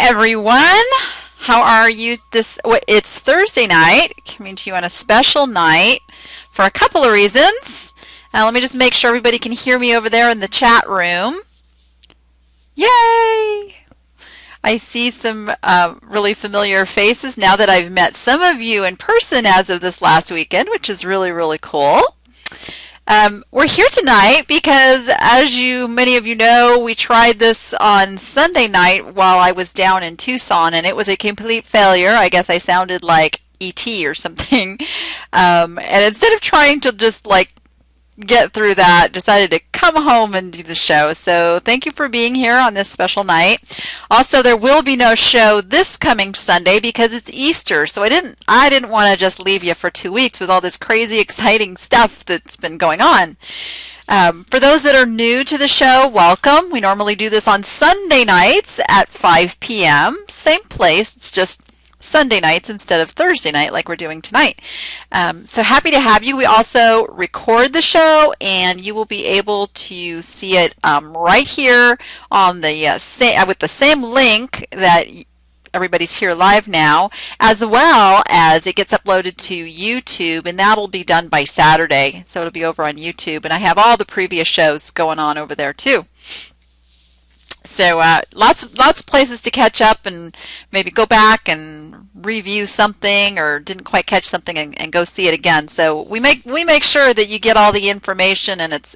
everyone. How are you it's Thursday night, coming to you on a special night for a couple of reasons. Let me just make sure everybody can hear me over there in the chat room. Yay! I see some really familiar faces now that I've met some of you in person as of this last weekend, which is really, really cool. We're here tonight because, as many of you know, we tried this on Sunday night while I was down in Tucson, and it was a complete failure. I guess I sounded like E.T. or something. And instead of trying to just get through that, decided to come home and do the show. So thank you for being here on this special night. Also, there will be no show this coming Sunday because it's Easter. So I didn't want to just leave you for 2 weeks with all this crazy, exciting stuff that's been going on. For those that are new to the show, welcome. We normally do this on Sunday nights at 5 p.m. Same place. It's just Sunday nights instead of Thursday night like we're doing tonight. So happy to have you. We also record the show, and you will be able to see it right here on the with the same link that everybody's here live now, as well as it gets uploaded to YouTube, and that'll be done by Saturday. So it'll be over on YouTube, and I have all the previous shows going on over there too. So lots of places to catch up and maybe go back and review something, or didn't quite catch something and go see it again. So we make sure that you get all the information and it's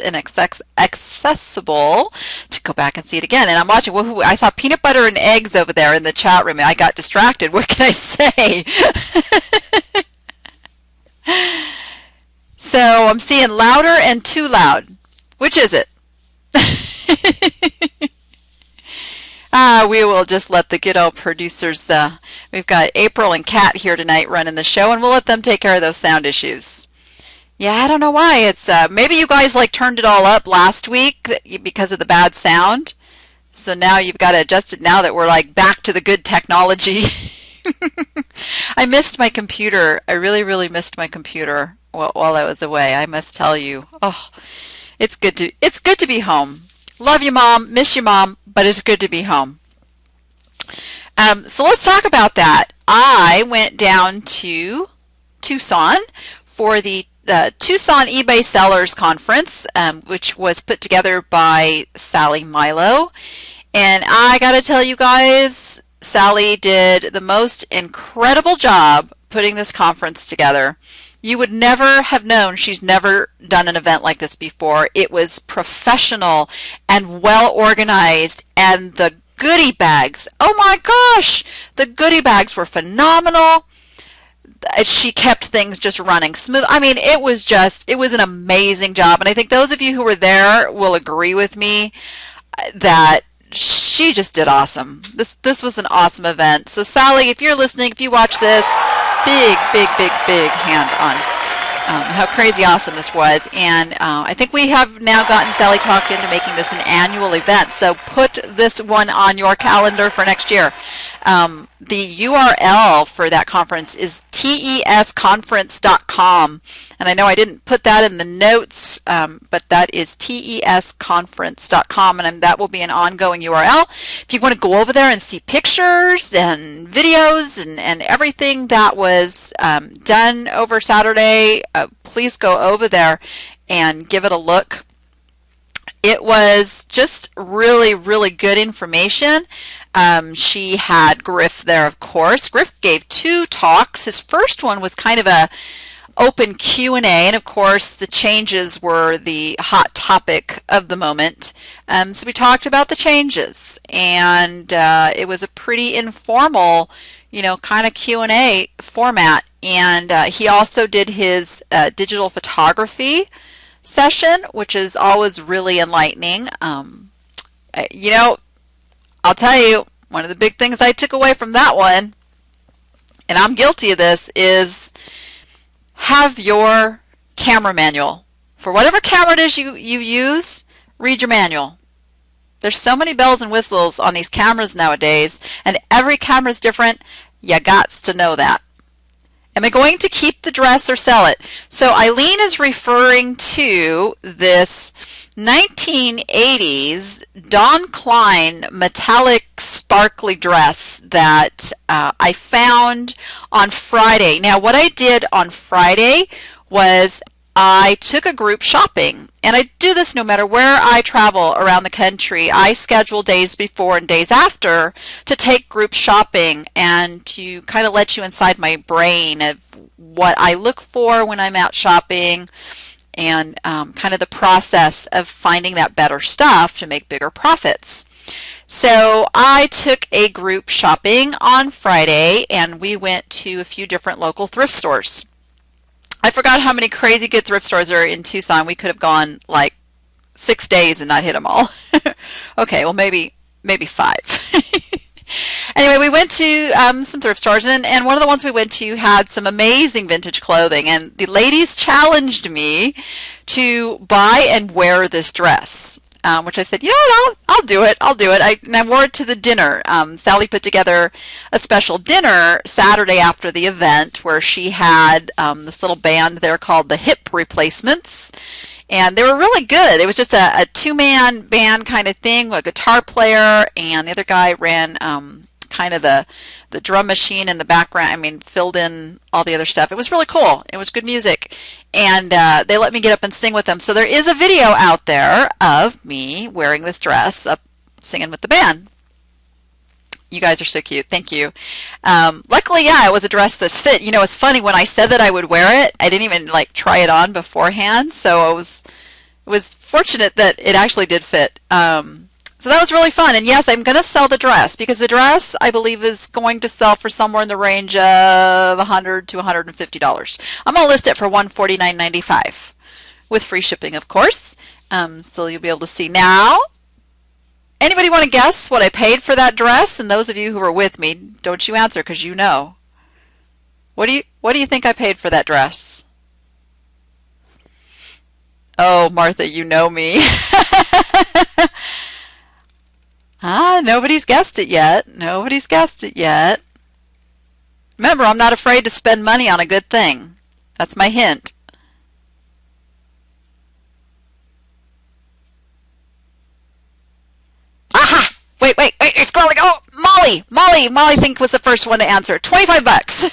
accessible to go back and see it again. And I'm watching. I saw peanut butter and eggs over there in the chat room. I got distracted. What can I say? So I'm seeing louder and too loud. Which is it? We will just let the good old producers, we've got April and Kat here tonight running the show, and we'll let them take care of those sound issues. Yeah, I don't know why. It's maybe you guys turned it all up last week because of the bad sound. So now you've got to adjust it now that we're back to the good technology. I missed my computer. I really, really missed my computer while I was away. I must tell you. Oh, it's good to be home. Love you, Mom. Miss you, Mom. But it's good to be home. So let's talk about that. I went down to Tucson for the Tucson eBay Sellers Conference, which was put together by Sally Milo. And I got to tell you guys, Sally did the most incredible job putting this conference together. You would never have known. She's never done an event like this before. It was professional and well organized, and the goodie bags, oh my gosh, the goodie bags were phenomenal. She kept things just running smooth. I mean, it was an amazing job, and I think those of you who were there will agree with me that she just did awesome. This was an awesome event. So Sally, if you're listening, if you watch this, big hand on how crazy awesome this was. And I think we have now gotten Sally talked into making this an annual event. So put this one on your calendar for next year. The URL for that conference is tesconference.com. And I know I didn't put that in the notes, but that is tesconference.com, and that will be an ongoing URL. If you want to go over there and see pictures and videos and everything that was done over Saturday, please go over there and give it a look. It was just really, really good information. She had Griff there, of course. Griff gave 2 talks. His first one was kind of a open Q&A, and of course the changes were the hot topic of the moment. So we talked about the changes, and it was a pretty informal, kind of Q&A format. And he also did his digital photography session, which is always really enlightening. I'll tell you, one of the big things I took away from that one, and I'm guilty of this, is have your camera manual. For whatever camera it is you use, read your manual. There's so many bells and whistles on these cameras nowadays, and every camera is different. You gots to know that. Am I going to keep the dress or sell it? So Eileen is referring to this 1980s Dawn Klein metallic sparkly dress that I found on Friday. Now, what I did on Friday was I took a group shopping, and I do this no matter where I travel around the country. I schedule days before and days after to take group shopping and to kind of let you inside my brain of what I look for when I'm out shopping and kind of the process of finding that better stuff to make bigger profits. So I took a group shopping on Friday, and we went to a few different local thrift stores. I forgot how many crazy good thrift stores are in Tucson. We could have gone like 6 days and not hit them all. Okay, well maybe 5. Anyway, we went to some thrift stores, and one of the ones we went to had some amazing vintage clothing, and the ladies challenged me to buy and wear this dress. Which I said, you know what, I'll do it. And I wore it to the dinner. Sally put together a special dinner Saturday after the event where she had this little band there called the Hip Replacements. And they were really good. It was just a two-man band kind of thing, a guitar player, and the other guy ran kind of the drum machine in the background. I mean, filled in all the other stuff. It was really cool. It was good music. And they let me get up and sing with them. So there is a video out there of me wearing this dress, up singing with the band. You guys are so cute. Thank you. Luckily, yeah, it was a dress that fit. You know, it's funny, when I said that I would wear it, I didn't even like try it on beforehand. So it was fortunate that it actually did fit. So that was really fun. And yes, I'm going to sell the dress, because the dress, I believe, is going to sell for somewhere in the range of $100 to $150. I'm going to list it for $149.95 with free shipping, of course. So you'll be able to see. Now, anybody want to guess what I paid for that dress? And those of you who were with me, don't you answer, because you know. What do you think I paid for that dress? Oh, Martha, you know me. Nobody's guessed it yet. Nobody's guessed it yet. Remember, I'm not afraid to spend money on a good thing. That's my hint. Aha! Wait, it's scrolling. Oh, Molly think was the first one to answer. 25 bucks.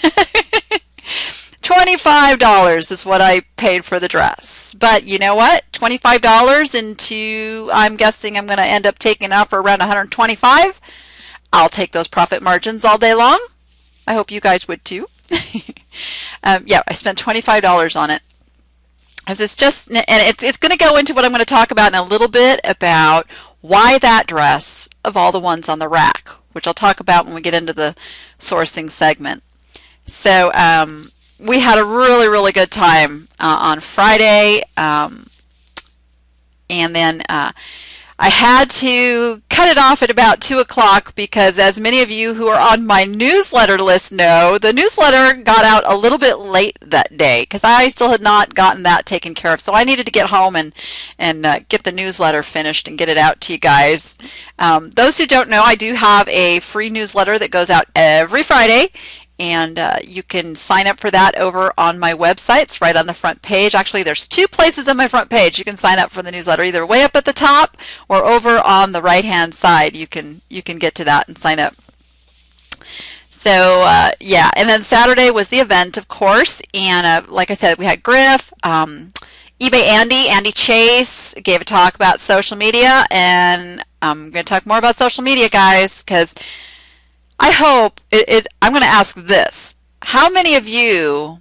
$25 is what I paid for the dress. But you know what? $25 into, I'm guessing I'm going to end up taking off for around $125. I'll take those profit margins all day long. I hope you guys would too. Yeah, I spent $25 on it. As it's just, and it's going to go into what I'm going to talk about in a little bit about why that dress of all the ones on the rack, which I'll talk about when we get into the sourcing segment. So, we had a really, really good time on Friday, and then I had to cut it off at about 2 o'clock because, as many of you who are on my newsletter list know, the newsletter got out a little bit late that day because I still had not gotten that taken care of. So I needed to get home and get the newsletter finished and get it out to you guys. Those who don't know, I do have a free newsletter that goes out every Friday. And you can sign up for that over on my website. It's right on the front page. Actually, there's 2 places on my front page you can sign up for the newsletter, either way up at the top or over on the right-hand side. You can get to that and sign up. So, yeah, and then Saturday was the event, of course, and like I said, we had Griff, eBay Andy Chase gave a talk about social media, and I'm going to talk more about social media, guys, because I hope I'm going to ask this. How many of you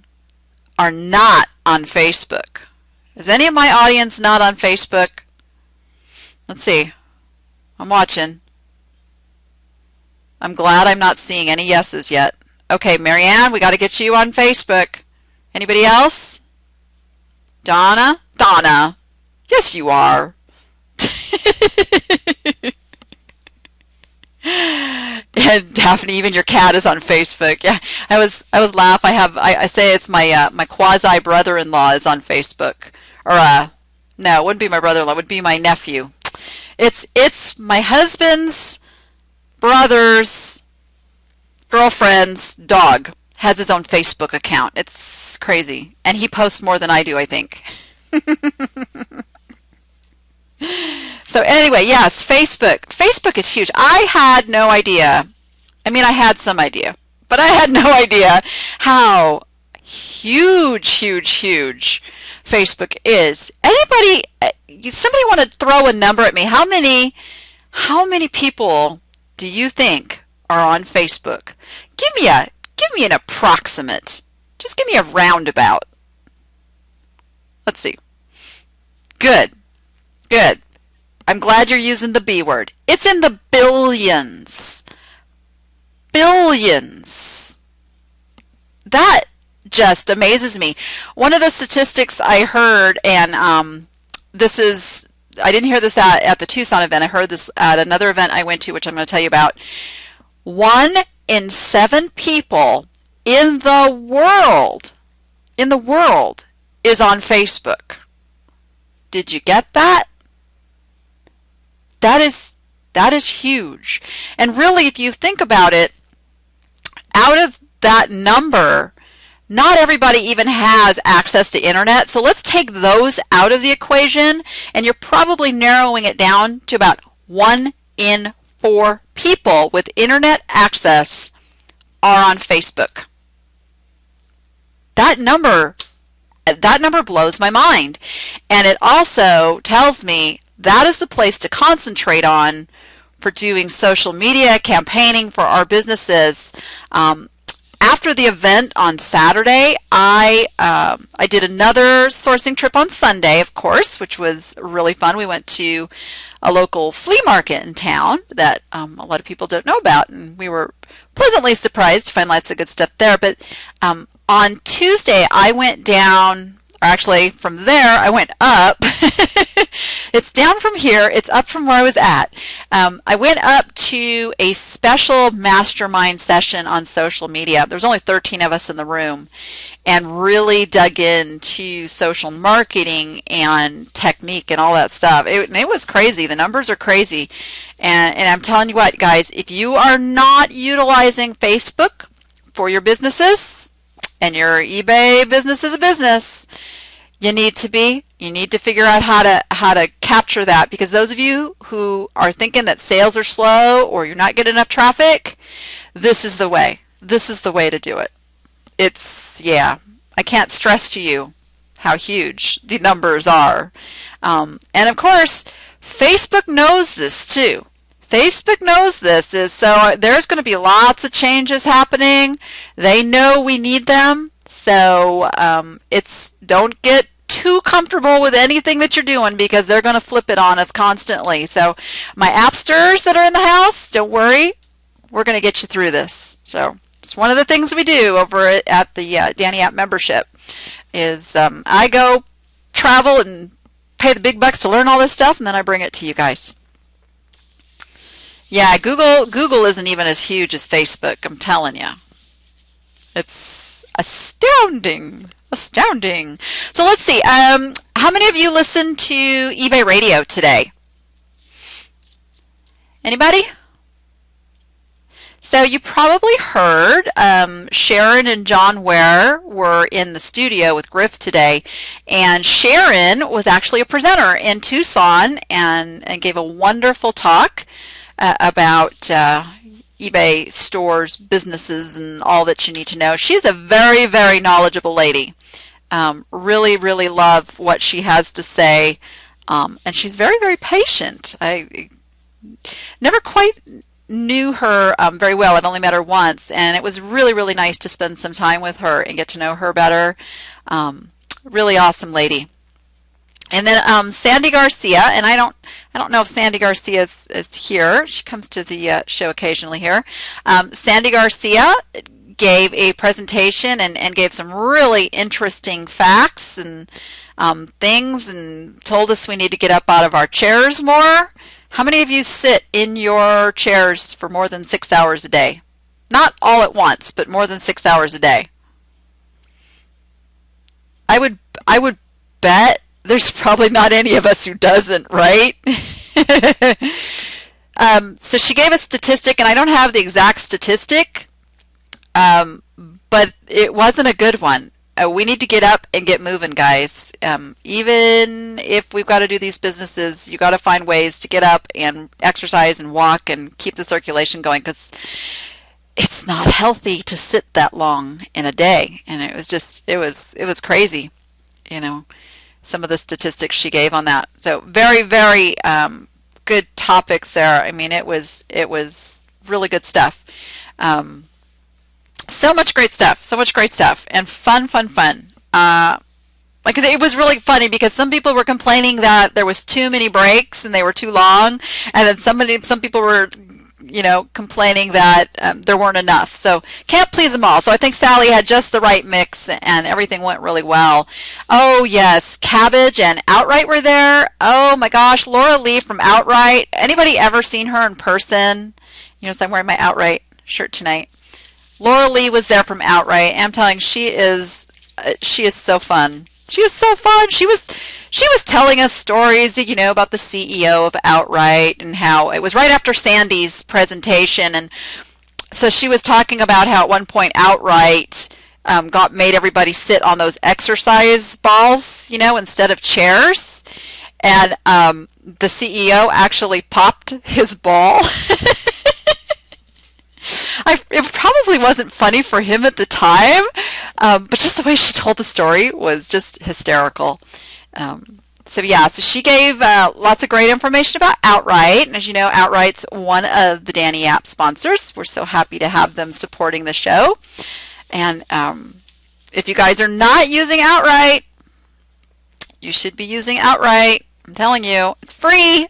are not on Facebook? Is any of my audience not on Facebook? Let's see. I'm watching. I'm glad I'm not seeing any yeses yet. Okay, Marianne, we got to get you on Facebook. Anybody else? Donna? Donna. Yes, you are. And Daphne, even your cat is on Facebook. Yeah, I was laugh. I say it's my my quasi brother-in-law is on Facebook. Or no, it wouldn't be my brother-in-law. It would be my nephew. It's my husband's brother's girlfriend's dog. has his own Facebook account. It's crazy. And he posts more than I do, I think. So anyway, yes, Facebook. Facebook is huge. I had no idea. I mean, I had some idea, but I had no idea how huge Facebook is. Somebody want to throw a number at me? How many people do you think are on Facebook? Give me an approximate. Just give me a roundabout. Let's see. Good. I'm glad you're using the B word. It's in the billions. Billions. That just amazes me. One of the statistics I heard, and I didn't hear this at the Tucson event. I heard this at another event I went to, which I'm going to tell you about. 1 in 7 people in the world is on Facebook. Did you get that? That is huge. And really, if you think about it, out of that number, not everybody even has access to internet. So let's take those out of the equation, and you're probably narrowing it down to about 1 in 4 people with internet access are on Facebook. That number blows my mind. And it also tells me that is the place to concentrate on for doing social media campaigning for our businesses. After the event on Saturday, I did another sourcing trip on Sunday, of course, which was really fun. We went to a local flea market in town that a lot of people don't know about, and we were pleasantly surprised to find lots of good stuff there. But on Tuesday, I went down, or actually from there, I went up. It's down from here. It's up from where I was at. I went up to a special mastermind session on social media. There's only 13 of us in the room, and really dug into social marketing and technique and all that stuff. It was crazy. The numbers are crazy. And I'm telling you what, guys, if you are not utilizing Facebook for your businesses, and your eBay business is a business, you need to be. You need to figure out how to capture that, because those of you who are thinking that sales are slow or you're not getting enough traffic, this is the way. This is the way to do it. I can't stress to you how huge the numbers are. And of course, Facebook knows this too. Facebook knows this, so there's going to be lots of changes happening. They know we need them, so don't get too comfortable with anything that you're doing, because they're going to flip it on us constantly. So my appsters that are in the house, don't worry, we're going to get you through this. So it's one of the things we do over at the Danni App membership is I go travel and pay the big bucks to learn all this stuff, and then I bring it to you guys. Yeah, Google isn't even as huge as Facebook, I'm telling you. It's astounding. So let's see. How many of you listened to eBay Radio today? Anybody? So you probably heard Sharon and John Ware were in the studio with Griff today, and Sharon was actually a presenter in Tucson and gave a wonderful talk about eBay stores, businesses, and all that you need to know. She's a very, very knowledgeable lady. Really, really love what she has to say, and she's very, very patient. I never quite knew her very well. I've only met her once, and it was really, really nice to spend some time with her and get to know her better. Really awesome lady. And then Sandy Garcia, and I don't know if Sandy Garcia is here. She comes to the show occasionally here. Sandy Garcia gave a presentation and gave some really interesting facts and things, and told us we need to get up out of our chairs more. How many of you sit in your chairs for more than 6 hours a day? Not all at once, but more than 6 hours a day. I would bet there's probably not any of us who doesn't, right? So she gave a statistic, and I don't have the exact statistic, but it wasn't a good one. We need to get up and get moving, guys. Even if we've got to do these businesses, you got to find ways to get up and exercise and walk and keep the circulation going, because it's not healthy to sit that long in a day. And it was just, it was crazy, you know, some of the statistics she gave on that. So very, very good topics there. I mean, it was really good stuff. So much great stuff, and fun. Like I said, it was really funny because some people were complaining that there was too many breaks and they were too long, and then some people were, you know, complaining that there weren't enough. So can't please them all. So I think Sally had just the right mix, and everything went really well. Oh yes, Cabbage and Outright were there. Oh my gosh, Laura Lee from Outright. Anybody ever seen her in person? You know, so I'm wearing my Outright shirt tonight. Laura Lee was there from Outright, and I'm telling you, she is so fun. She is so fun. She was telling us stories, you know, about the CEO of Outright and how it was right after Sandy's presentation, and so she was talking about how at one point Outright made everybody sit on those exercise balls, you know, instead of chairs, and the CEO actually popped his ball. It probably wasn't funny for him at the time, but just the way she told the story was just hysterical. So she gave lots of great information about Outright, and as you know, Outright's one of the Danny app sponsors. We're so happy to have them supporting the show. And if you guys are not using Outright, you should be using Outright. I'm telling you, it's free.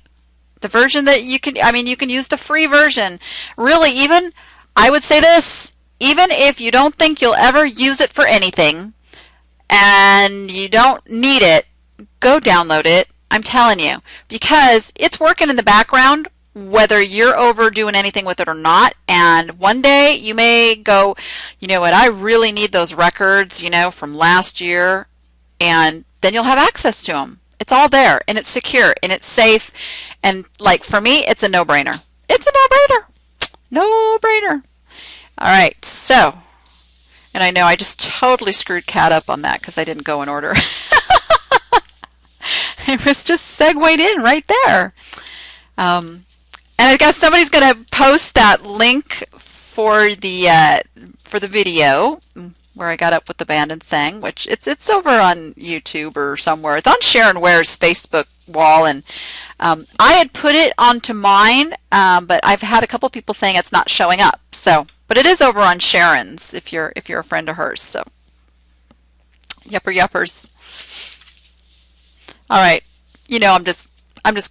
The version that you can use the free version. Really, even, I would say this, even if you don't think you'll ever use it for anything and you don't need it, go download it. I'm telling you, because it's working in the background whether you're overdoing anything with it or not. And one day you may go, you know what, I really need those records, you know, from last year, and then you'll have access to them. It's all there, and it's secure, and it's safe, and like for me, it's a no-brainer. It's a no-brainer. No-brainer. All right, so, and I know I just totally screwed Kat up on that because I didn't go in order. It was just segued in right there. And I guess somebody's going to post that link for the video where I got up with the band and sang, which it's over on YouTube or somewhere. It's on Sharon Ware's Facebook wall, and I had put it onto mine, but I've had a couple people saying it's not showing up. So, but it is over on Sharon's if you're a friend of hers. So, yuppers. All right, you know, I'm just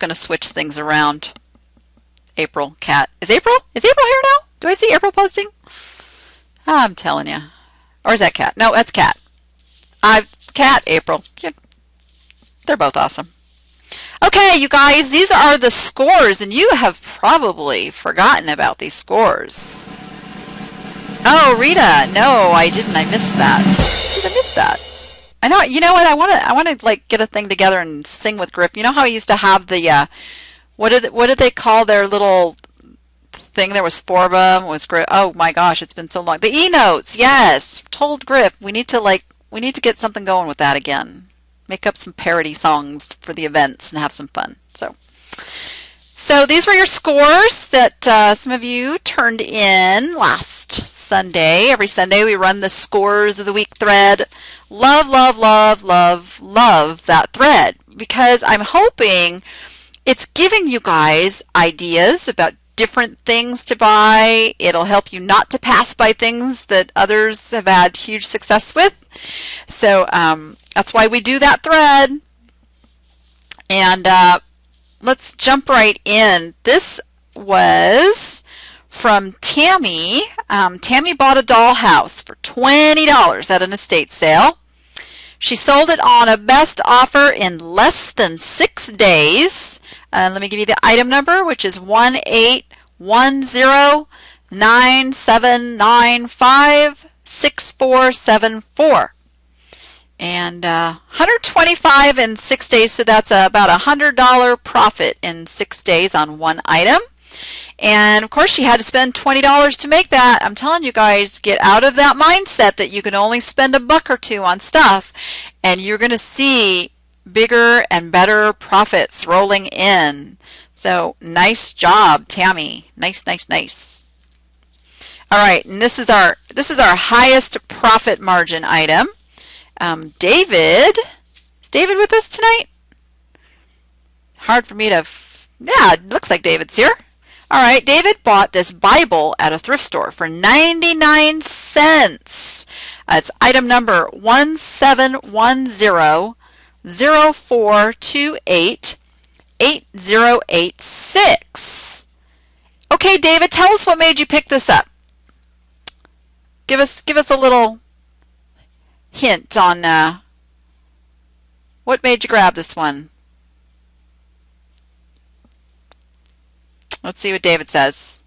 going to switch things around. April, Kat. Is April here now? Do I see April posting? I'm telling you. Or is that Kat? No, that's Kat. Kat, April. Yeah, they're both awesome. Okay, you guys, these are the scores, and you have probably forgotten about these scores. Oh, Rita, no, I didn't. I missed that. Did I miss that? I know. You know what? I want to like get a thing together and sing with Griff. You know how I used to have the what did they call their little thing? There was four of them. Was Griff? Oh my gosh, it's been so long. The e-notes. Yes, told Griff we need to get something going with that again. Make up some parody songs for the events and have some fun. So these were your scores that some of you turned in last Sunday. Every Sunday we run the scores of the week thread. Love that thread, because I'm hoping it's giving you guys ideas about different things to buy. It'll help you not to pass by things that others have had huge success with. So that's why we do that thread. And let's jump right in. This was from Tammy. Tammy bought a dollhouse for $20 at an estate sale. She sold it on a best offer in less than 6 days. Let me give you the item number, which is 181097956474. And 125 in 6 days, so that's about $100 profit in 6 days on one item. And of course she had to spend $20 to make that. I'm telling you guys, get out of that mindset that you can only spend $1 or $2 on stuff, and you're going to see bigger and better profits rolling in. So nice job, Tammy. Nice, nice, nice. All right, and this is our highest profit margin item. David, is David with us tonight? Hard for me to, yeah, it looks like David's here. All right, David bought this Bible at a thrift store for 99 cents. It's item number 171004288086. Okay, David, tell us what made you pick this up. Give us a little hint on what made you grab this one. Let's see what David says.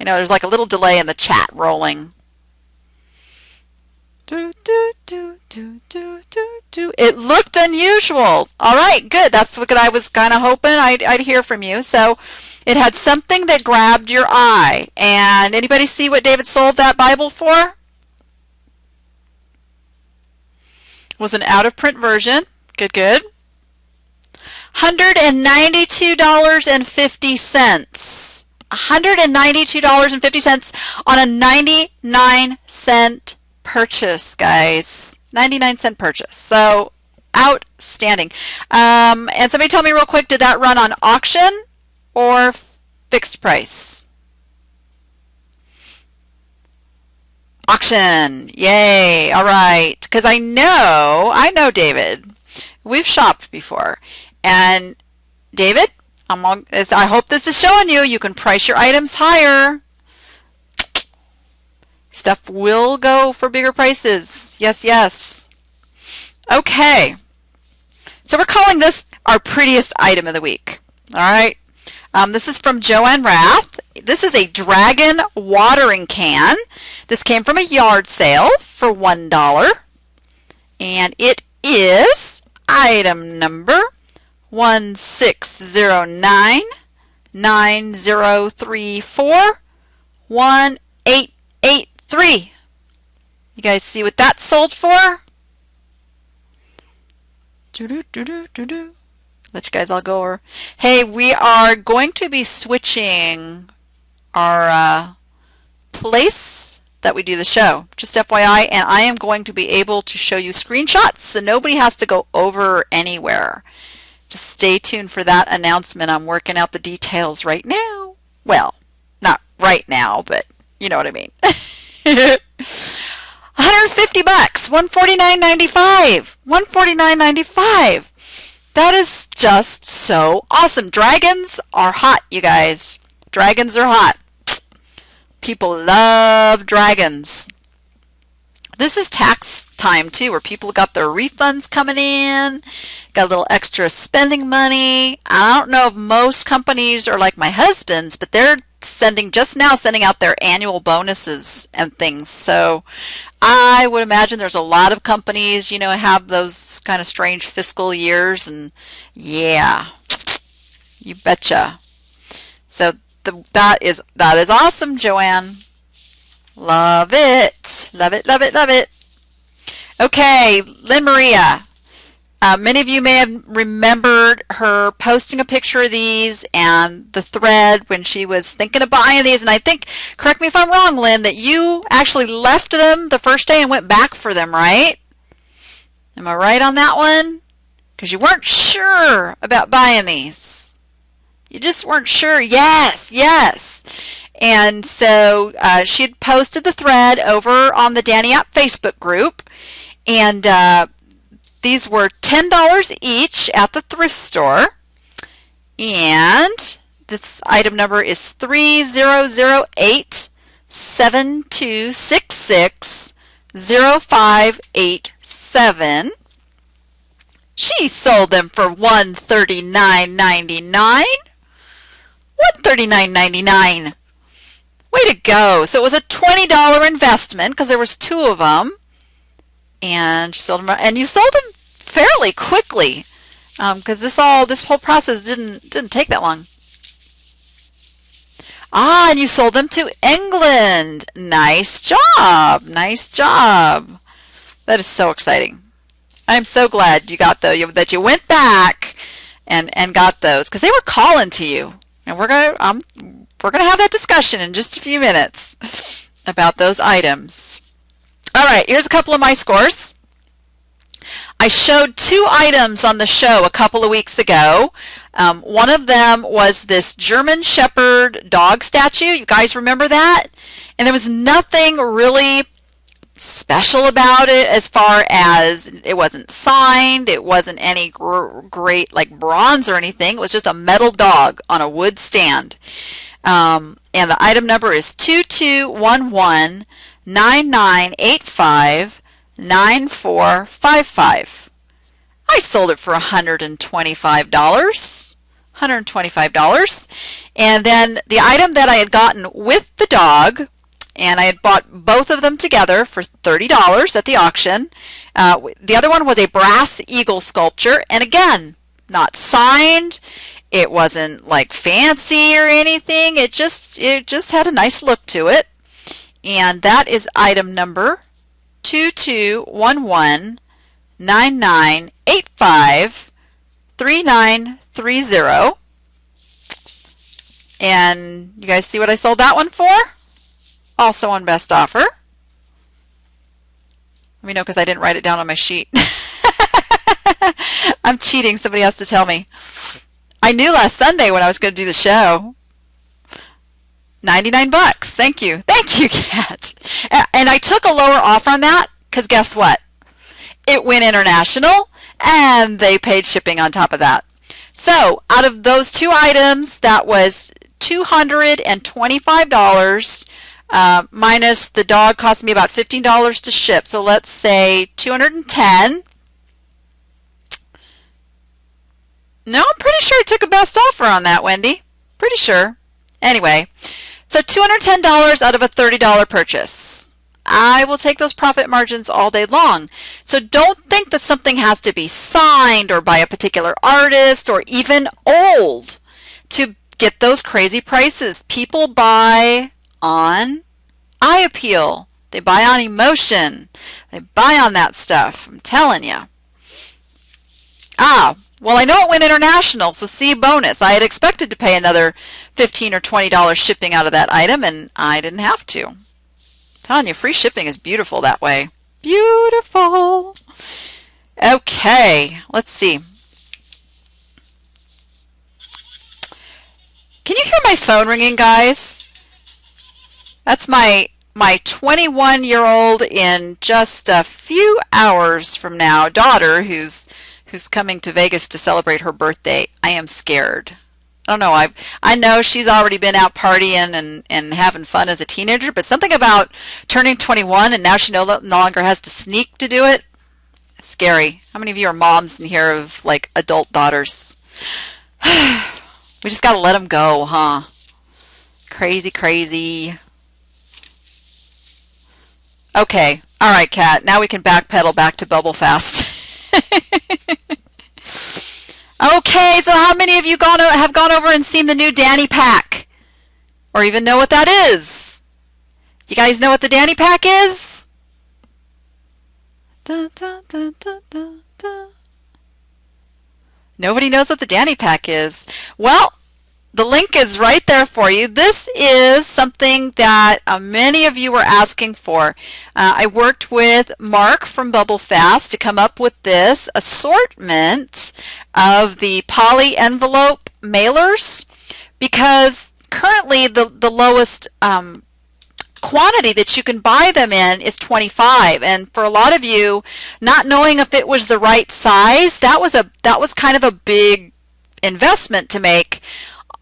You know, there's like a little delay in the chat rolling. Do, do, do, do, do, do, do. It looked unusual. All right, good. That's what I was kind of hoping I'd hear from you. So it had something that grabbed your eye. And anybody see what David sold that Bible for? It was an out-of-print version. Good, good. $192.50. $192.50 on a 99-cent purchase, guys. 99-cent purchase. So outstanding. And somebody tell me real quick, did that run on auction or fixed price? Auction. Yay. All right. Because I know David. We've shopped before. And David, I hope this is showing you can price your items higher. Stuff will go for bigger prices. Yes, yes. Okay. So we're calling this our prettiest item of the week. All right. This is from Joanne Rath. This is a Dragon watering can. This came from a yard sale for $1. And it is item number 160990341883. You guys see what that sold for? Let you guys all go over. Hey, we are going to be switching our place that we do the show. Just FYI, and I am going to be able to show you screenshots so nobody has to go over anywhere. Just stay tuned for that announcement. I'm working out the details right now. Well, not right now, but you know what I mean. $150, $149.95, $149.95. That is just so awesome. Dragons are hot, you guys. Dragons are hot. People love dragons. This is tax time too, where people got their refunds coming in, got a little extra spending money. I don't know if most companies are like my husband's, but they're just now sending out their annual bonuses and things. So I would imagine there's a lot of companies, you know, have those kind of strange fiscal years, and yeah, you betcha. So that is awesome, Joanne. Love it. Love it, love it, love it. Okay, Lynn Maria. Many of you may have remembered her posting a picture of these and the thread when she was thinking of buying these. And I think, correct me if I'm wrong, Lynn, that you actually left them the first day and went back for them, right? Am I right on that one? Because you weren't sure about buying these. You just weren't sure. Yes, yes. And so she had posted the thread over on the Danni App Facebook group. And these were $10 each at the thrift store. And this item number is 3008-7266-0587. She sold them for $139.99. $139.99. Way to go. So it was a $20 investment because there was two of them. And she sold them, and you sold them fairly quickly because this whole process didn't take that long. Ah, and you sold them to England. Nice job. Nice job. That is so exciting. I'm so glad you got that you went back and got those because they were calling to you. And we're gonna have that discussion in just a few minutes about those items. All right, here's a couple of my scores. I showed 2 items on the show a couple of weeks ago. One of them was this German Shepherd dog statue. You guys remember that? And there was nothing really special about it as far as it wasn't signed. It wasn't any great like bronze or anything. It was just a metal dog on a wood stand. And the item number is 2211-9985-9455. I sold it for $125. $125. And then the item that I had gotten with the dog, and I had bought both of them together for $30 at the auction. The other one was a brass eagle sculpture, and again, not signed. It wasn't like fancy or anything. It just had a nice look to it. And that is item number 2211-9985-3930. And you guys see what I sold that one for? Also on best offer. Let me know because I didn't write it down on my sheet. I'm cheating. Somebody has to tell me. I knew last Sunday when I was going to do the show. $99. Thank you. Thank you, Kat. And I took a lower offer on that because guess what? It went international and they paid shipping on top of that. So out of those 2 items, that was $225 minus the dog cost me about $15 to ship. So let's say $210. No, I'm pretty sure I took a best offer on that, Wendy. Pretty sure. Anyway, so $210 out of a $30 purchase. I will take those profit margins all day long. So don't think that something has to be signed or by a particular artist or even old to get those crazy prices. People buy on eye appeal. They buy on emotion. They buy on that stuff. I'm telling you. Well, I know it went international, so see, bonus. I had expected to pay another $15 or $20 shipping out of that item, and I didn't have to. I'm telling you, free shipping is beautiful that way. Beautiful. Okay, let's see. Can you hear my phone ringing, guys? That's my 21-year-old in just a few hours from now, daughter, who's coming to Vegas to celebrate her birthday. I am scared. I don't know. I know she's already been out partying and having fun as a teenager, but something about turning 21 and now she no longer has to sneak to do it. Scary. How many of you are moms in here of like adult daughters? We just got to let them go, huh? Crazy, crazy. Okay. All right, Kat. Now we can backpedal back to Bubble Fast. Okay, so how many of you have gone over and seen the new Danni pack? Or even know what that is? You guys know what the Danni pack is? Dun, dun, dun, dun, dun, dun. Nobody knows what the Danni pack is. Well, the link is right there for you. This is something that many of you were asking for. I worked with Mark from Bubble Fast to come up with this assortment of the poly envelope mailers because currently the lowest quantity that you can buy them in is 25, and for a lot of you not knowing if it was the right size, that was kind of a big investment to make,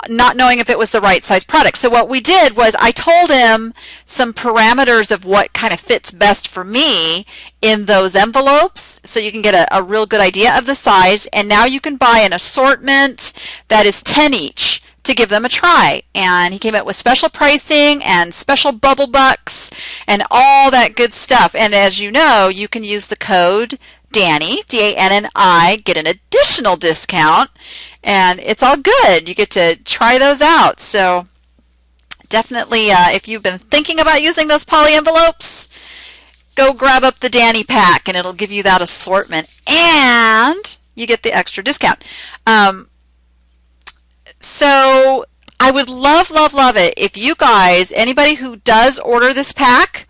not knowing if it was the right size product. So what we did was I told him some parameters of what kind of fits best for me in those envelopes so you can get a real good idea of the size, and now you can buy an assortment that is 10 each to give them a try. And he came up with special pricing and special bubble bucks and all that good stuff. And as you know, you can use the code Danni, D-A-N-N-I, get an additional discount, and it's all good. You get to try those out. So Definitely, if you've been thinking about using those poly envelopes, go grab up the Danni pack and it'll give you that assortment and you get the extra discount. So I would love, love, love it if you guys, anybody who does order this pack,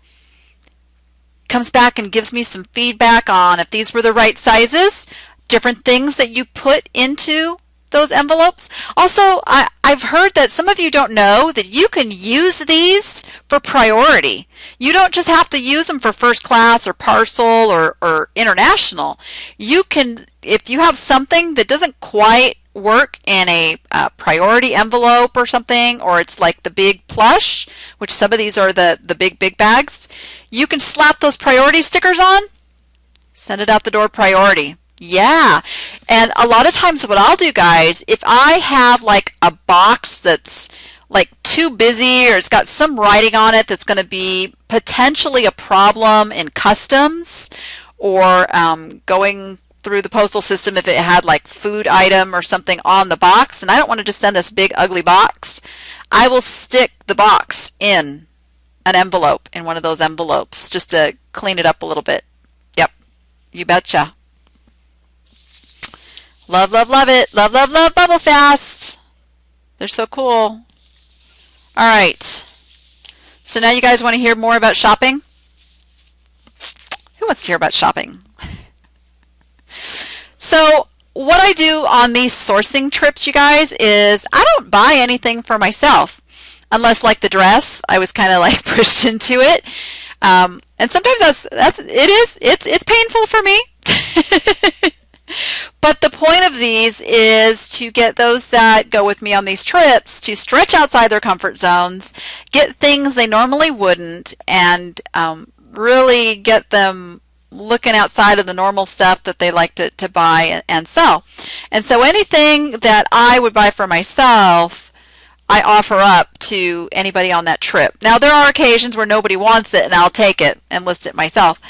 comes back and gives me some feedback on if these were the right sizes, different things that you put into those envelopes. Also, I've heard that some of you don't know that you can use these for priority. You don't just have to use them for first class or parcel or international. You can, if you have something that doesn't quite work in a priority envelope or something, or it's like the big plush, which some of these are the big bags, you can slap those priority stickers on, send it out the door priority. Yeah, and a lot of times what I'll do, guys, if I have like a box that's like too busy or it's got some writing on it that's going to be potentially a problem in customs or going through the postal system, if it had like food item or something on the box and I don't want to just send this big ugly box, I will stick the box in an envelope, in one of those envelopes, just to clean it up a little bit. Yep, you betcha. Love, love, love it. Love, love, love Bubble Fast. They're so cool. All right. So now you guys want to hear more about shopping? Who wants to hear about shopping? So what I do on these sourcing trips, you guys, is I don't buy anything for myself. Unless, like the dress, I was kind of like pushed into it. And sometimes it's painful for me. But the point of these is to get those that go with me on these trips to stretch outside their comfort zones, get things they normally wouldn't, and really get them looking outside of the normal stuff that they like to buy and sell. And so anything that I would buy for myself, I offer up to anybody on that trip. Now, there are occasions where nobody wants it and I'll take it and list it myself.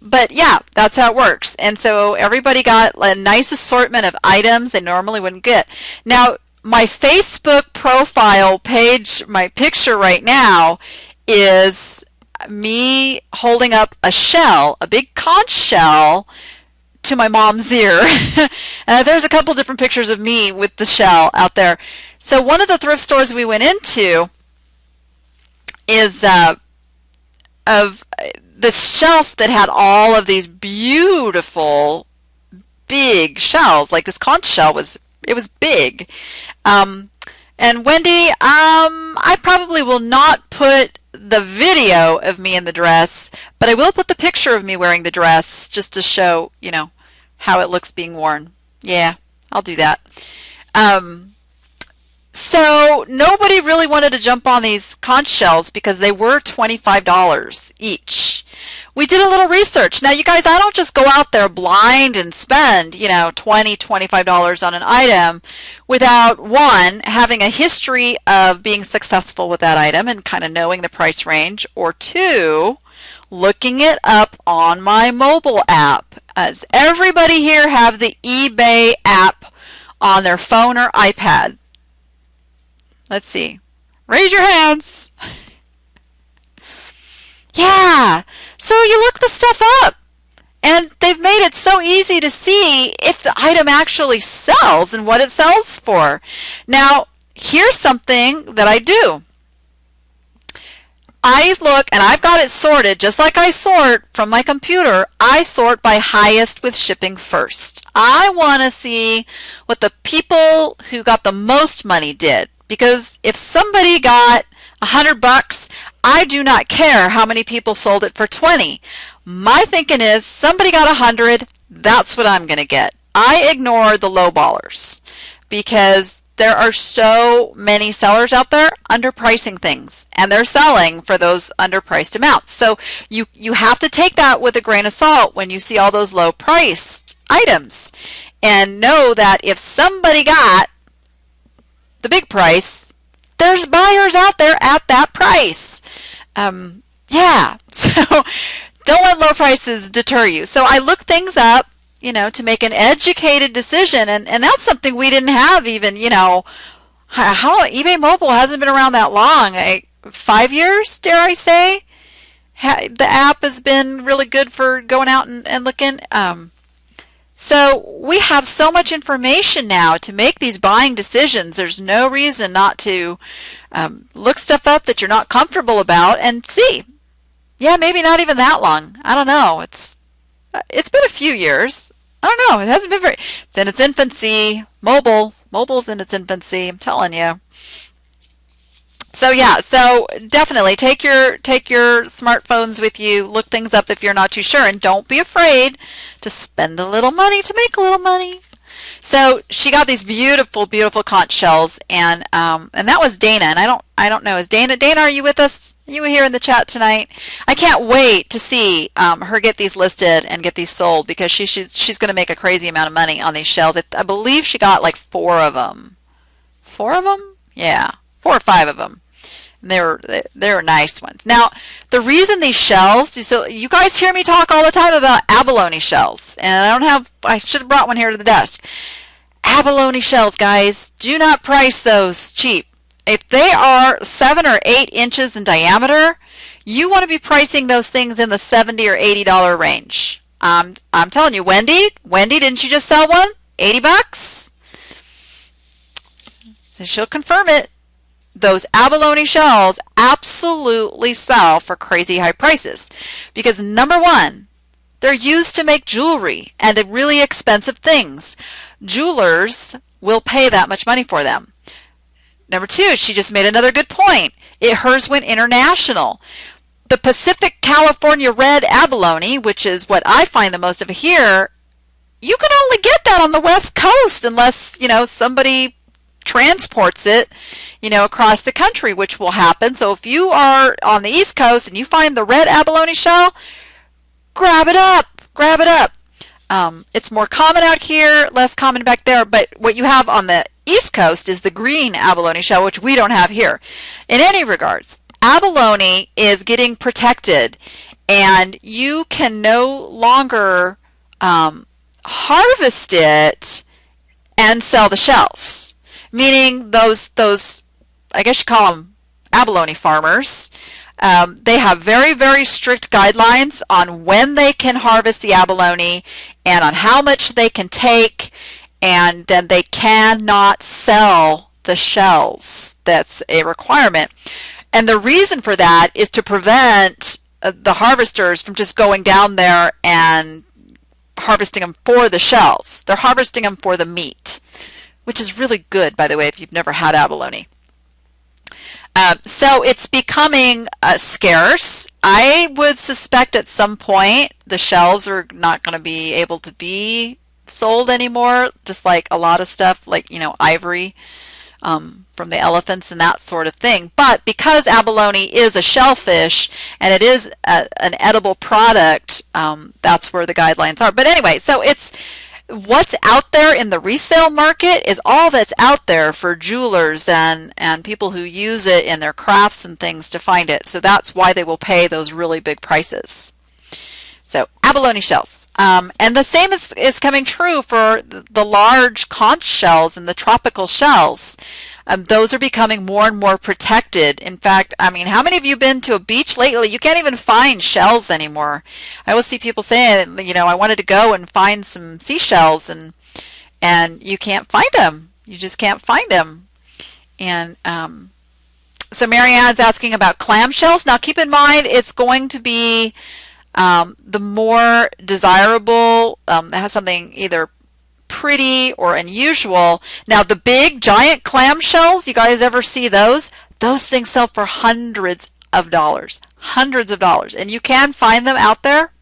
But yeah, that's how it works. And so everybody got a nice assortment of items they normally wouldn't get. Now, my Facebook profile page, my picture right now is me holding up a shell, a big conch shell, to my mom's ear. There's a couple different pictures of me with the shell out there. So one of the thrift stores we went into is of this shelf that had all of these beautiful big shells. Like this conch shell was big. And Wendy, I probably will not put the video of me in the dress, but I will put the picture of me wearing the dress just to show, you know, how it looks being worn. Yeah, I'll do that. So nobody really wanted to jump on these conch shells because they were $25 each. We did a little research. Now, you guys, I don't just go out there blind and spend, you know, $20, $25 on an item without, one, having a history of being successful with that item and kind of knowing the price range, or two, looking it up on my mobile app. Does everybody here have the eBay app on their phone or iPad? Let's see. Raise your hands. Yeah. So you look the stuff up. And they've made it so easy to see if the item actually sells and what it sells for. Now, here's something that I do. I look, and I've got it sorted just like I sort from my computer. I sort by highest with shipping first. I want to see what the people who got the most money did. Because if somebody got $100, I do not care how many people sold it for 20. My thinking is somebody got 100, that's what I'm going to get. I ignore the low ballers because there are so many sellers out there underpricing things, and they're selling for those underpriced amounts. So you have to take that with a grain of salt when you see all those low priced items, and know that if somebody got the big price, there's buyers out there at that price. Yeah, so don't let low prices deter you. So I look things up, you know, to make an educated decision, and that's something we didn't have even, you know, How eBay Mobile hasn't been around that long. 5 years, dare I say? The app has been really good for going out and looking. So we have so much information now to make these buying decisions. There's no reason not to look stuff up that you're not comfortable about and see. Yeah, maybe not even that long. I don't know. It's been a few years. I don't know. It hasn't been very. It's in its infancy. Mobile's in its infancy. I'm telling you. So yeah, so definitely take your smartphones with you. Look things up if you're not too sure, and don't be afraid to spend a little money to make a little money. So she got these beautiful, beautiful conch shells, and that was Dana. And I don't know, is Dana? Are you with us? Are you here in the chat tonight? I can't wait to see her get these listed and get these sold, because she's going to make a crazy amount of money on these shells. I believe she got like 4 of them. 4 of them? Yeah, 4 or 5 of them. And they were nice ones. Now, the reason these shells, so you guys hear me talk all the time about abalone shells, and I should have brought one here to the desk. Abalone shells, guys, do not price those cheap. If they are 7 or 8 inches in diameter, you want to be pricing those things in the $70 or $80 range. I'm telling you, Wendy, didn't you just sell one? $80? So she'll confirm it. Those abalone shells absolutely sell for crazy high prices, because number one, they're used to make jewelry and really expensive things. Jewelers will pay that much money for them. Number two, she just made another good point. Hers went international. The Pacific California red abalone, which is what I find the most of here, you can only get that on the West Coast unless, somebody transports it, across the country, which will happen. So if you are on the East Coast and you find the red abalone shell, grab it up. It's more common out here, less common back there, but what you have on the East Coast is the green abalone shell, which we don't have here. In any regards, abalone is getting protected, and you can no longer harvest it and sell the shells. Meaning those I guess you call them abalone farmers. They have very, very strict guidelines on when they can harvest the abalone and on how much they can take, and then they cannot sell the shells. That's a requirement. And the reason for that is to prevent the harvesters from just going down there and harvesting them for the shells. They're harvesting them for the meat, which is really good, by the way, if you've never had abalone. So it's becoming scarce. I would suspect at some point the shells are not going to be able to be sold anymore, just like a lot of stuff, like, ivory from the elephants and that sort of thing. But because abalone is a shellfish and it is an edible product, that's where the guidelines are. But anyway, so what's out there in the resale market is all that's out there for jewelers and people who use it in their crafts and things to find it. So that's why they will pay those really big prices. So abalone shells. And the same is coming true for the large conch shells and the tropical shells. Those are becoming more and more protected. In fact, how many of you have been to a beach lately? You can't even find shells anymore. I always see people saying, I wanted to go and find some seashells, and you can't find them. You just can't find them. And so Mary Ann's asking about clamshells. Now keep in mind, it's going to be the more desirable, that has something either pretty or unusual. Now the big giant clamshells, you guys ever see those? Those things sell for hundreds of dollars, and you can find them out there.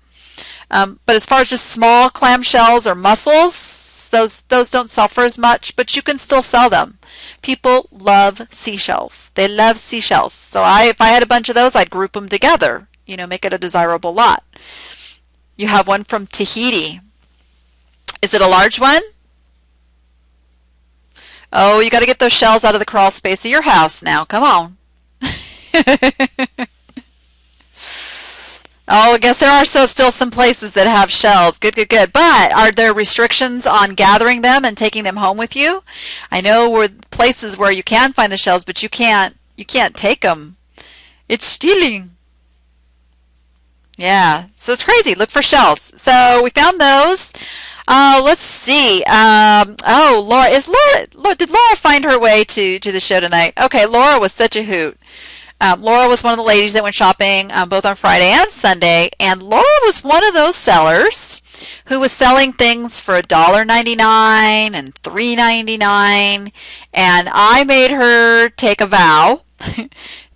But as far as just small clamshells or mussels, those don't sell for as much, but you can still sell them. People love seashells. They love seashells. So if I had a bunch of those, I'd group them together, make it a desirable lot. You have one from Tahiti. Is it a large one? Oh, you got to get those shells out of the crawl space of your house now. Come on. Oh, I guess there are still some places that have shells. Good, good, good. But are there restrictions on gathering them and taking them home with you? I know where places where you can find the shells, but you can't take them. It's stealing. Yeah, so it's crazy. Look for shells. So we found those. Let's see. Oh, Laura, did Laura find her way to the show tonight? Okay, Laura was such a hoot. Laura was one of the ladies that went shopping both on Friday and Sunday, and Laura was one of those sellers who was selling things for $1.99 and $3.99, and I made her take a vow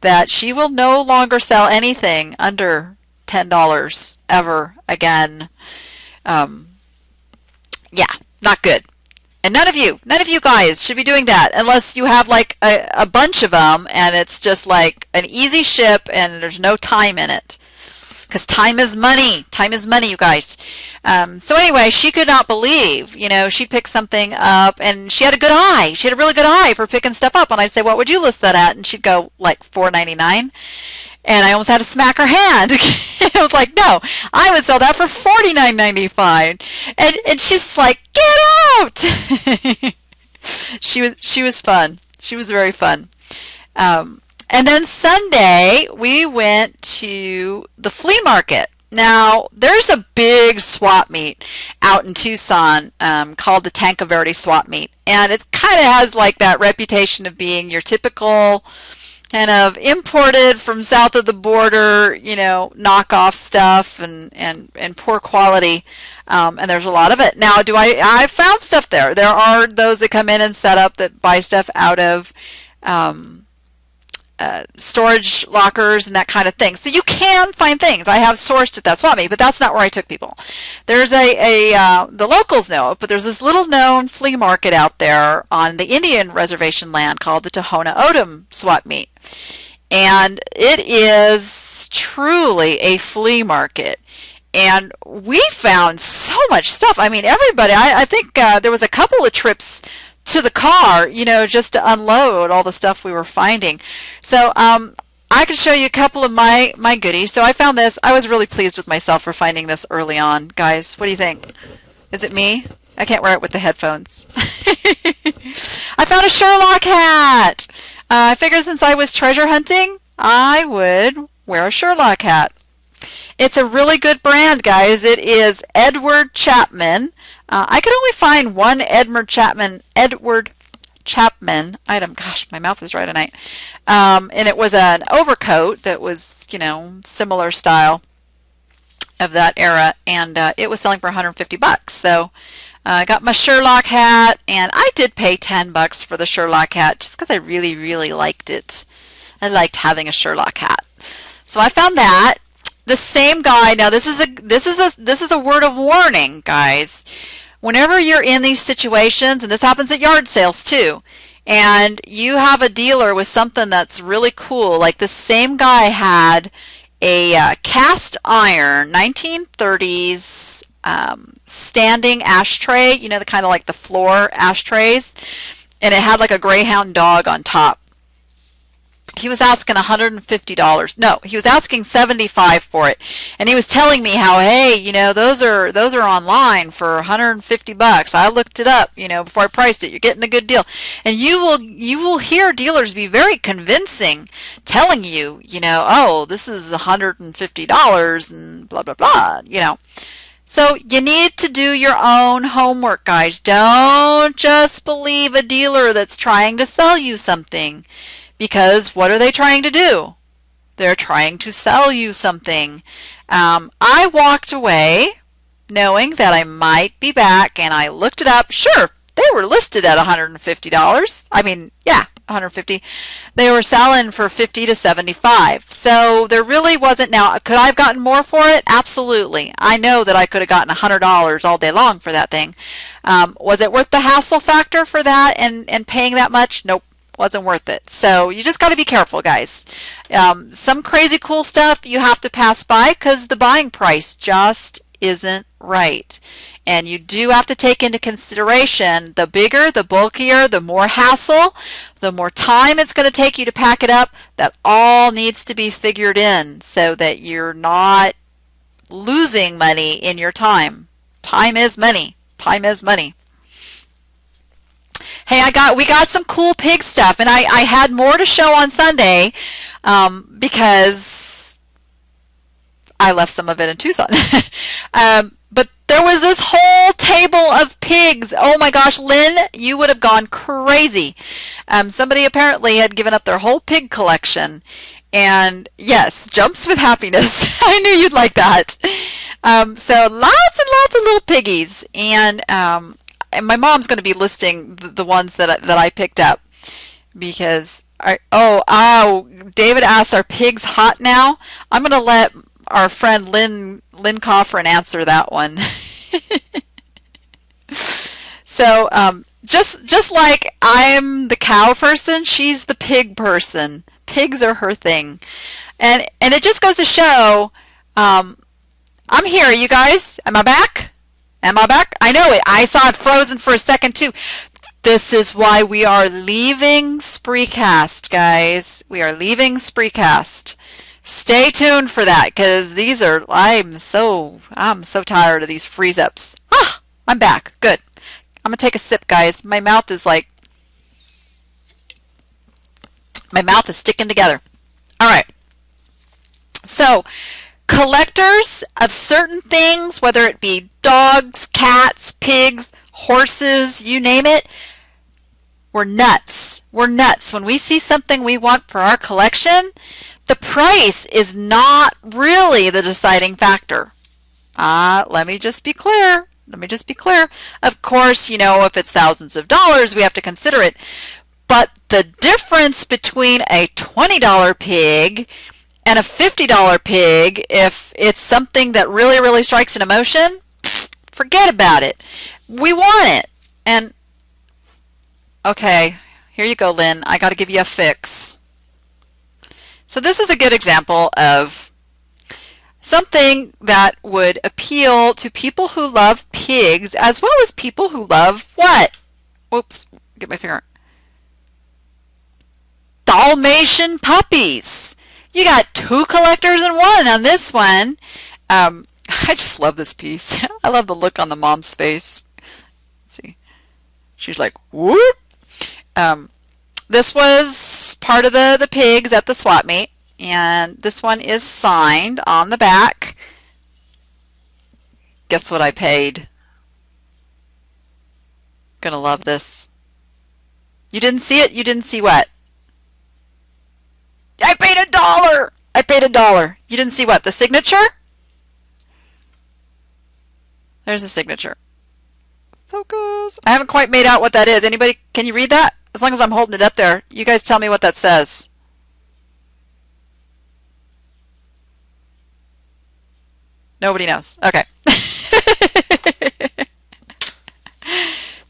that she will no longer sell anything under $10 ever again. Yeah, not good. And none of you guys should be doing that unless you have like a bunch of them and it's just like an easy ship and there's no time in it. Because time is money. Time is money, you guys. So anyway, she could not believe, she'd pick something up and she had a good eye. She had a really good eye for picking stuff up. And I'd say, what would you list that at? And she'd go like $4.99. And I almost had to smack her hand. I was like, no, I would sell that for $49.95. And she's like, get out! She was fun. She was very fun. And then Sunday, we went to the flea market. Now, there's a big swap meet out in Tucson called the Tanca Verde swap meet. And it kind of has like that reputation of being your typical kind of imported from south of the border, knockoff stuff and poor quality. And there's a lot of it. Now, I found stuff there. There are those that come in and set up that buy stuff out of storage lockers and that kind of thing. So you can find things. I have sourced at that swap meet, but that's not where I took people. There's the locals know it, but there's this little known flea market out there on the Indian reservation land called the Tohono O'odham swap meet. And it is truly a flea market. And we found so much stuff. I mean, everybody, I think there was a couple of trips to the car, just to unload all the stuff we were finding. So I could show you a couple of my goodies. So I found this. I was really pleased with myself for finding this early on. Guys, what do you think? Is it me? I can't wear it with the headphones. I found a Sherlock hat. I figured since I was treasure hunting, I would wear a Sherlock hat. It's a really good brand, guys. It is Edward Chapman. I could only find one Edward Chapman item. Gosh, my mouth is dry tonight. And it was an overcoat that was, similar style of that era, and it was selling for $150. So I got my Sherlock hat, and I did pay $10 for the Sherlock hat just because I really, really liked it. I liked having a Sherlock hat. So I found that. The same guy. Now this is a word of warning, guys. Whenever you're in these situations, and this happens at yard sales too, and you have a dealer with something that's really cool, like the same guy had a cast iron 1930s standing ashtray, the kind of like the floor ashtrays, and it had like a greyhound dog on top. He was asking $150. No, he was asking $75 for it, and he was telling me how, hey, those are online for $150. I looked it up, before I priced it. You're getting a good deal, and you will hear dealers be very convincing, telling you, oh, this is $150 and blah blah blah, So you need to do your own homework, guys. Don't just believe a dealer that's trying to sell you something. Because what are they trying to do? They're trying to sell you something. I walked away knowing that I might be back, and I looked it up. Sure, they were listed at $150. I mean, yeah, $150. They were selling for $50 to $75. So there really wasn't. Now, could I have gotten more for it? Absolutely. I know that I could have gotten $100 all day long for that thing. Was it worth the hassle factor for that and paying that much? Nope. Wasn't worth it. So you just got to be careful, guys. Some crazy cool stuff you have to pass by because the buying price just isn't right. And you do have to take into consideration the bigger, the bulkier, the more hassle, the more time it's going to take you to pack it up. That all needs to be figured in so that you're not losing money in your time. Time is money. Time is money. Hey, we got some cool pig stuff, and I had more to show on Sunday because I left some of it in Tucson. But there was this whole table of pigs. Oh my gosh, Lynn, you would have gone crazy. Somebody apparently had given up their whole pig collection. And yes, jumps with happiness. I knew you'd like that. So lots and lots of little piggies. And my mom's going to be listing the ones that I picked up because David asks, are pigs hot now? I'm going to let our friend Lynn Coffrin answer that one. So just like I'm the cow person, she's the pig person. Pigs are her thing. And it just goes to show, I'm here, you guys. Am I back? Am I back? I know it. I saw it frozen for a second too. This is why we are leaving Spreecast, guys. We are leaving Spreecast. Stay tuned for that because I'm so tired of these freeze ups. I'm back. Good. I'm gonna take a sip, guys. My mouth is sticking together. All right. So, collectors of certain things, whether it be dogs, cats, pigs, horses, you name it, we're nuts. We're nuts. When we see something we want for our collection, the price is not really the deciding factor. Let me just be clear. Of course, if it's thousands of dollars, we have to consider it. But the difference between a $20 pig and a $50 pig, if it's something that really, really strikes an emotion, forget about it. We want it. And, okay, here you go, Lynn. I got to give you a fix. So this is a good example of something that would appeal to people who love pigs as well as people who love what? Whoops, get my finger. Dalmatian puppies. You got two collectors in one on this one. I just love this piece. I love the look on the mom's face. Let's see. She's like, whoop. This was part of the pigs at the swap meet. And this one is signed on the back. Guess what I paid? Gonna love this. You didn't see it? You didn't see what? I paid $1. I paid $1. You didn't see what? The signature? There's the signature. Focus. I haven't quite made out what that is. Anybody, can you read that? As long as I'm holding it up there, you guys tell me what that says. Nobody knows. Okay.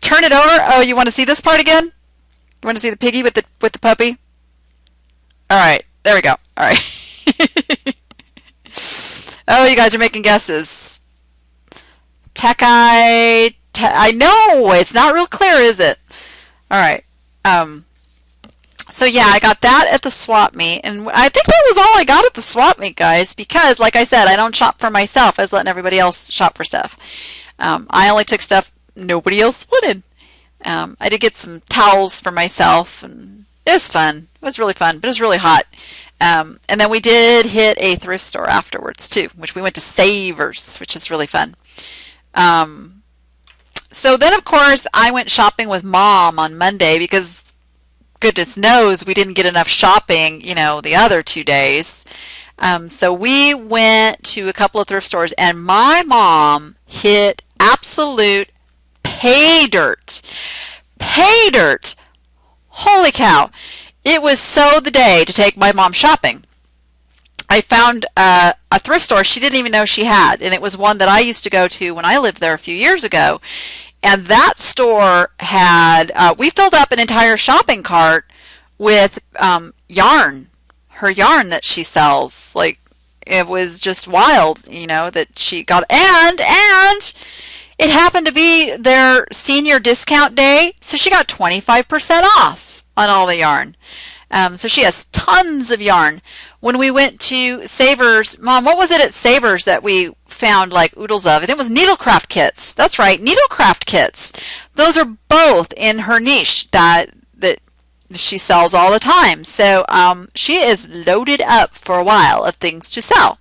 Turn it over. Oh, you want to see this part again? You want to see the piggy with the puppy? All right. There we go. All right. Oh, you guys are making guesses. I know it's not real clear, is it? All right. So yeah, I got that at the swap meet, and I think that was all I got at the swap meet, guys, because like I said, I don't shop for myself. I was letting everybody else shop for stuff. I only took stuff nobody else wanted. I did get some towels for myself, and it was fun. It was really fun, but it was really hot. And then we did hit a thrift store afterwards too, which we went to Savers, which is really fun. So then, of course, I went shopping with Mom on Monday because goodness knows we didn't get enough shopping, the other 2 days. So we went to a couple of thrift stores, and my mom hit absolute pay dirt. Pay dirt. Holy cow. It was so the day to take my mom shopping. I found a thrift store she didn't even know she had, and it was one that I used to go to when I lived there a few years ago. And that store had, we filled up an entire shopping cart with yarn, her yarn that she sells. Like, it was just wild, that she got, and it happened to be their senior discount day, so she got 25% off on all the yarn. So she has tons of yarn. When we went to Savers, Mom, what was it at Savers that we found like oodles of, I think it was needlecraft kits. That's right, needlecraft kits. Those are both in her niche that she sells all the time. So she is loaded up for a while of things to sell.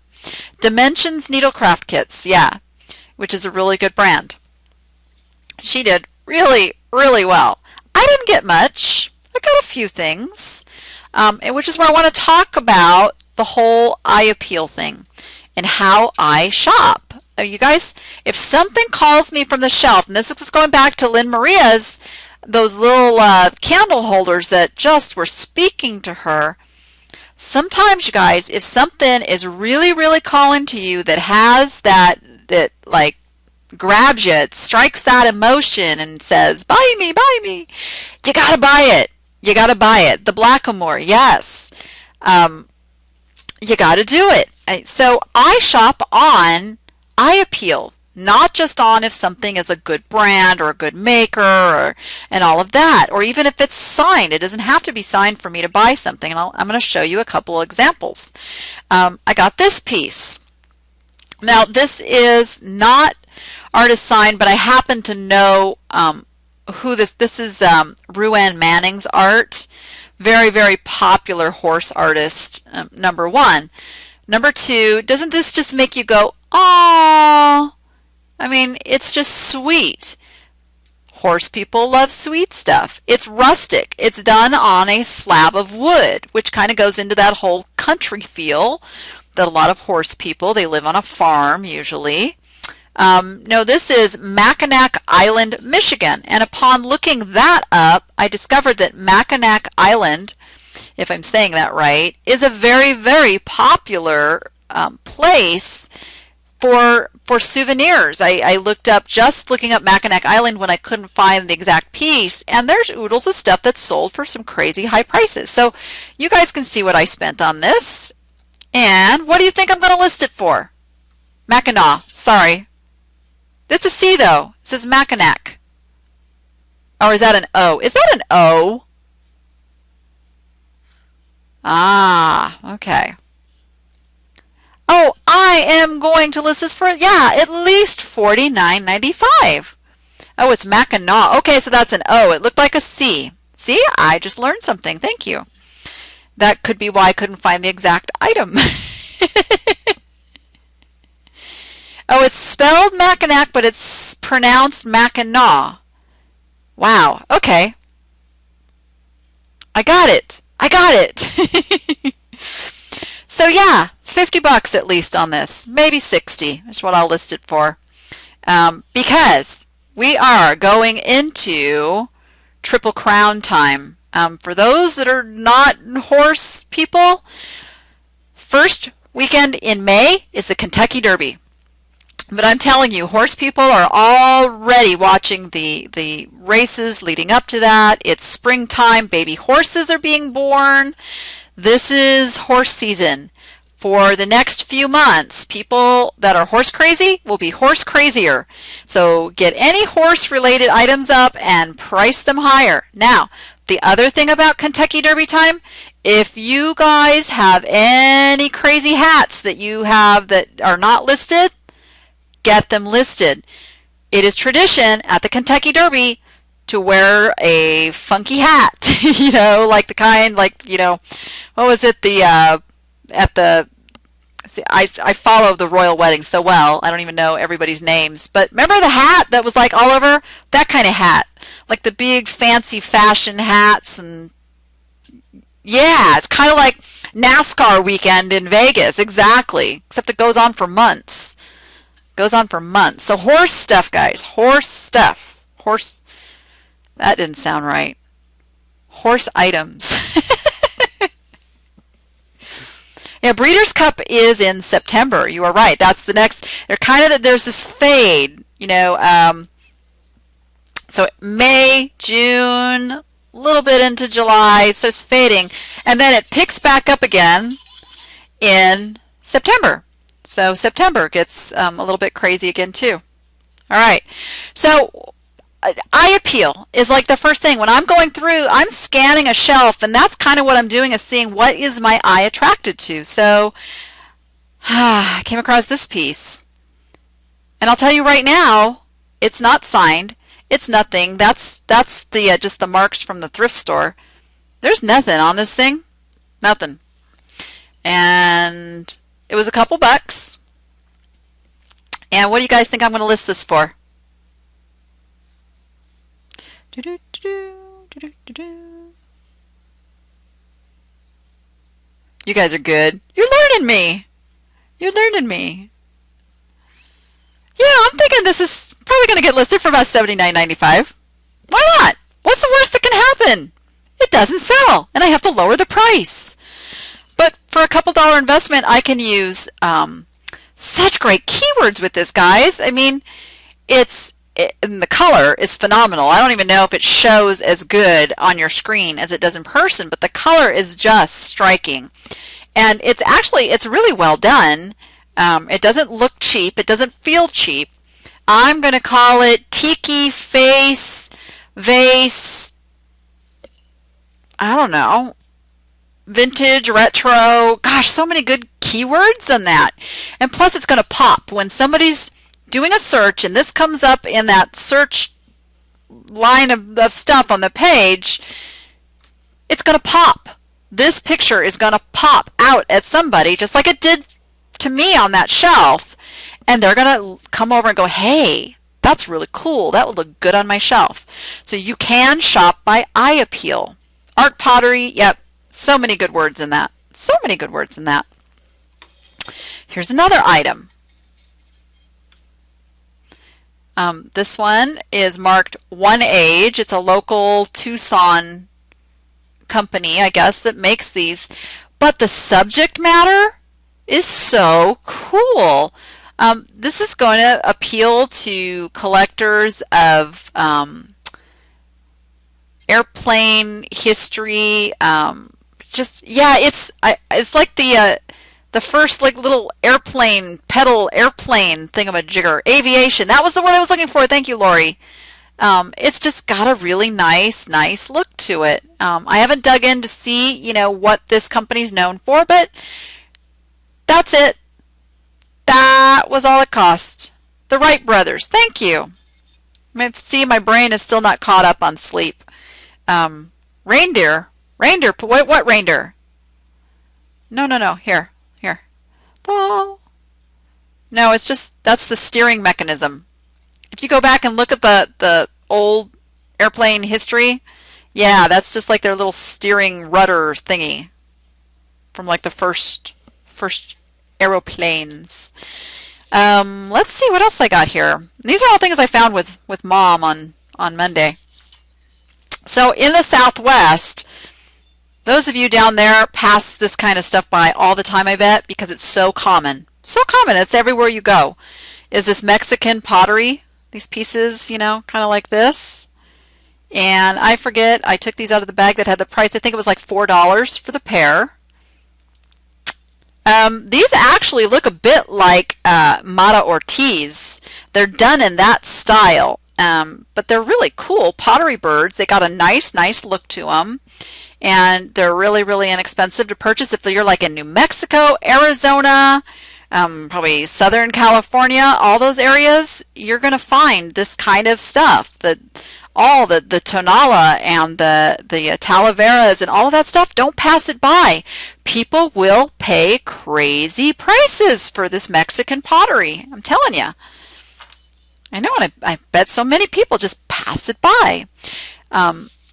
Dimensions Needlecraft Kits, yeah, which is a really good brand. She did really, really well. I didn't get much. I got a few things, which is where I want to talk about the whole eye appeal thing and how I shop. You guys, if something calls me from the shelf, and this is going back to Lynn Maria's, those little candle holders that just were speaking to her. Sometimes, you guys, if something is really, really calling to you that has that like grabs you, it strikes that emotion and says, buy me, you gotta buy it. You gotta buy it. The Blackamoor, yes. You gotta do it. So I shop on eye appeal. Not just on if something is a good brand or a good maker and all of that, or even if it's signed. It doesn't have to be signed for me to buy something. And I'm going to show you a couple of examples. I got this piece. Now, this is not artist signed, but I happen to know who this is. Ruann Manning's art. Very, very popular horse artist, number one. Number two, doesn't this just make you go, "Aww"? I mean, it's just sweet. Horse people love sweet stuff. It's rustic. It's done on a slab of wood, which kind of goes into that whole country feel that a lot of horse people, they live on a farm usually. No, this is Mackinac Island, Michigan. And upon looking that up, I discovered that Mackinac Island, if I'm saying that right, is a very, very popular place for souvenirs. I looked up, just looking up Mackinac Island when I couldn't find the exact piece, and there's oodles of stuff that's sold for some crazy high prices. So you guys can see what I spent on this. And what do you think I'm going to list it for? Mackinac, sorry. It's a C though. It says Mackinac. Or is that an O? Is that an O? Ah, okay. Oh, I am going to list this for, yeah, at least $49.95. Oh, it's Mackinac. Okay, so that's an O. It looked like a C. See, I just learned something. Thank you. That could be why I couldn't find the exact item. Oh, it's spelled Mackinac, but it's pronounced Mackinac. Wow, okay. I got it. I got it. So yeah, 50 bucks at least on this, maybe 60 is what I'll list it for, because we are going into Triple Crown time. For those that are not horse people, first weekend in May is the Kentucky Derby. But I'm telling you, horse people are already watching the races leading up to that. It's springtime. Baby horses are being born. This is horse season. For the next few months, people that are horse crazy will be horse crazier. So get any horse related items up and price them higher. Now, the other thing about Kentucky Derby time, if you guys have any crazy hats that you have that are not listed, get them listed. It is tradition at the Kentucky Derby to wear a funky hat, you know, like the kind, like, you know, what was it, I follow the royal wedding so well, I don't even know everybody's names, but remember the hat that was like all over? That kind of hat, like the big fancy fashion hats, and yeah, it's kind of like NASCAR weekend in Vegas, exactly, except it goes on for months. Goes on for months. So horse stuff, guys, horse stuff. Horse, that didn't sound right. Horse items. Yeah, Breeders' Cup is in September. You are right. That's the next. They're kind of, there's this fade, you know. So May, June, a little bit into July, so it's fading, and then it picks back up again in September. So September gets a little bit crazy again too. All right. So eye appeal is like the first thing. When I'm going through, I'm scanning a shelf, and that's kind of what I'm doing, is seeing what is my eye attracted to. So I came across this piece. And I'll tell you right now, it's not signed. It's nothing. That's the just the marks from the thrift store. There's nothing on this thing. Nothing. And it was a couple bucks. And what do you guys think I'm going to list this for? You guys are good. You're learning me. You're learning me. Yeah, I'm thinking this is probably going to get listed for about $79.95. Why not? What's the worst that can happen? It doesn't sell, and I have to lower the price. But for a couple dollar investment, I can use such great keywords with this, guys. I mean, and the color is phenomenal. I don't even know if it shows as good on your screen as it does in person, but the color is just striking. And it's really well done. It doesn't look cheap. It doesn't feel cheap. I'm going to call it Tiki Face Vase, I don't know, vintage, retro. Gosh, so many good keywords on that. And plus it's going to pop when somebody's doing a search and this comes up in that search line of stuff on the page. It's going to pop. This picture is going to pop out at somebody just like it did to me on that shelf, and they're going to come over and go, hey, that's really cool. That would look good on my shelf. So you can shop by eye appeal. Art pottery, yep, so many good words in that. So many good words in that. Here's another item. This one is marked One Age. It's a local Tucson company, I guess, that makes these. But the subject matter is so cool. This is going to appeal to collectors of airplane history. It's like the first like little airplane pedal airplane thingamajigger. Aviation. That was the word I was looking for. Thank you, Lori. It's just got a really nice look to it. I haven't dug in to see, what this company's known for, but that's it. That was all it cost. The Wright brothers. Thank you. See, my brain is still not caught up on sleep. Reindeer. Reindeer. What reindeer? No. Here. Oh. No, it's just, that's the steering mechanism. If you go back and look at the old airplane history, yeah, that's just like their little steering rudder thingy from like the first aeroplanes. Let's see what else I got here. These are all things I found with Mom on Monday. So in the Southwest, those of you down there pass this kind of stuff by all the time, I bet, because it's so common. So common, it's everywhere you go. Is this Mexican pottery? These pieces, kind of like this. And I forget, I took these out of the bag that had the price. I think it was like $4 for the pair. These actually look a bit like Mata Ortiz. They're done in that style, but they're really cool pottery birds. They got a nice look to them, and they're really inexpensive to purchase. If you're like in New Mexico, Arizona, probably Southern California, all those areas, you're going to find this kind of stuff. The tonala and the talaveras and all of that stuff, don't pass it by. People will pay crazy prices for this Mexican pottery. I'm telling you. I know, and I bet so many people just pass it by.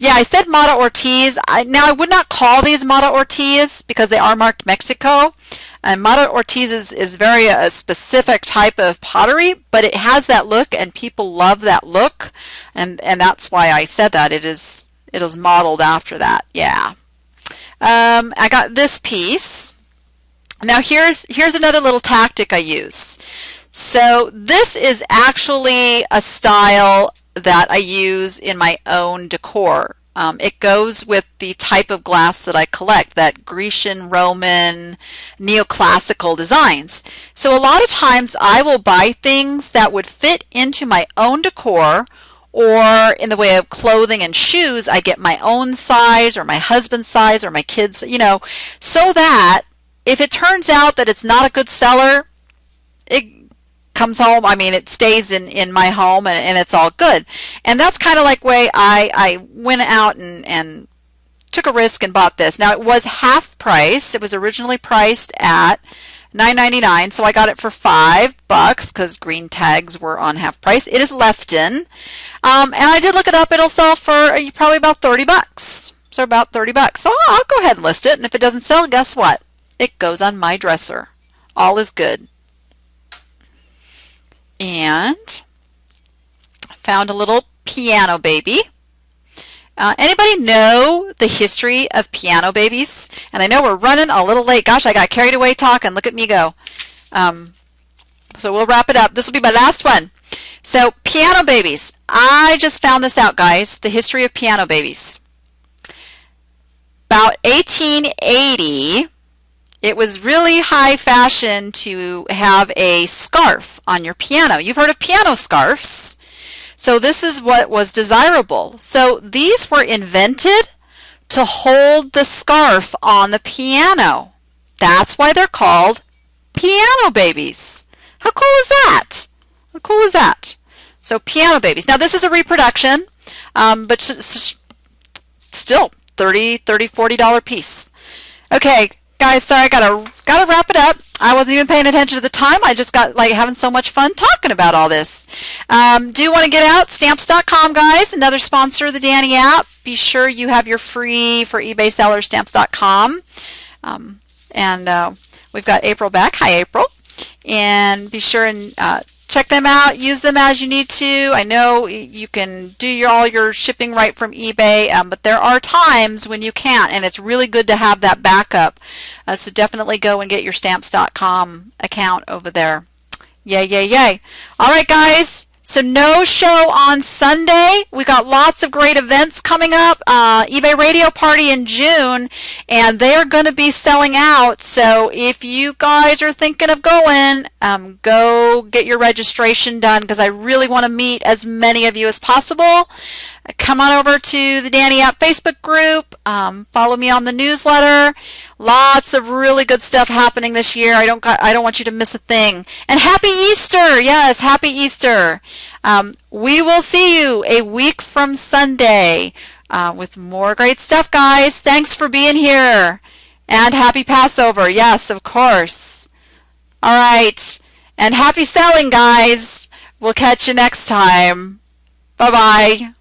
Yeah, I said Mata Ortiz. Now, I would not call these Mata Ortiz because they are marked Mexico. And Mata Ortiz is very a specific type of pottery, but it has that look, and people love that look, and that's why I said that. It is modeled after that. Yeah. I got this piece. Now here's another little tactic I use. So this is actually a style that I use in my own decor. It goes with the type of glass that I collect, that Grecian, Roman, neoclassical designs. So a lot of times I will buy things that would fit into my own decor, or in the way of clothing and shoes, I get my own size or my husband's size or my kids', so that if it turns out that it's not a good seller, it comes home, I mean, it stays in my home, and it's all good. And that's kind of like way I went out and took a risk and bought this. Now, it was half price. It was originally priced at $9.99, so I got it for $5 because green tags were on half price. It is Lefton, and I did look it up. It'll sell for probably about $30. So about $30. So I'll go ahead and list it, and if it doesn't sell, guess what? It goes on my dresser. All is good. And I found a little piano baby. Anybody know the history of piano babies? And I know we're running a little late. Gosh, I got carried away talking. Look at me go. So we'll wrap it up. This will be my last one. So piano babies. I just found this out, guys. The history of piano babies. About 1880, it was really high fashion to have a scarf on your piano. You've heard of piano scarves. So this is what was desirable. So these were invented to hold the scarf on the piano. That's why they're called piano babies. How cool is that? How cool is that? So piano babies. Now this is a reproduction, but still $30, $40 piece. Okay, guys, sorry, I gotta wrap it up. I wasn't even paying attention to the time. I just got like having so much fun talking about all this. Do you want to get out? Stamps.com, guys, another sponsor of the Danni app. Be sure you have your free for eBay seller, Stamps.com. And we've got April back. Hi, April. And be sure and check them out. Use them as you need to. I know you can do all your shipping right from eBay, but there are times when you can't, and it's really good to have that backup. So definitely go and get your Stamps.com account over there. Yay, yay, yay. All right, guys. So no show on Sunday. We got lots of great events coming up. eBay Radio Party in June, and they're going to be selling out. So if you guys are thinking of going, go get your registration done because I really want to meet as many of you as possible. Come on over to the Danni App Facebook group. Follow me on the newsletter. Lots of really good stuff happening this year. I don't want you to miss a thing. And happy Easter! Yes, happy Easter. We will see you a week from Sunday with more great stuff, guys. Thanks for being here. And happy Passover. Yes, of course. All right. And happy selling, guys. We'll catch you next time. Bye-bye.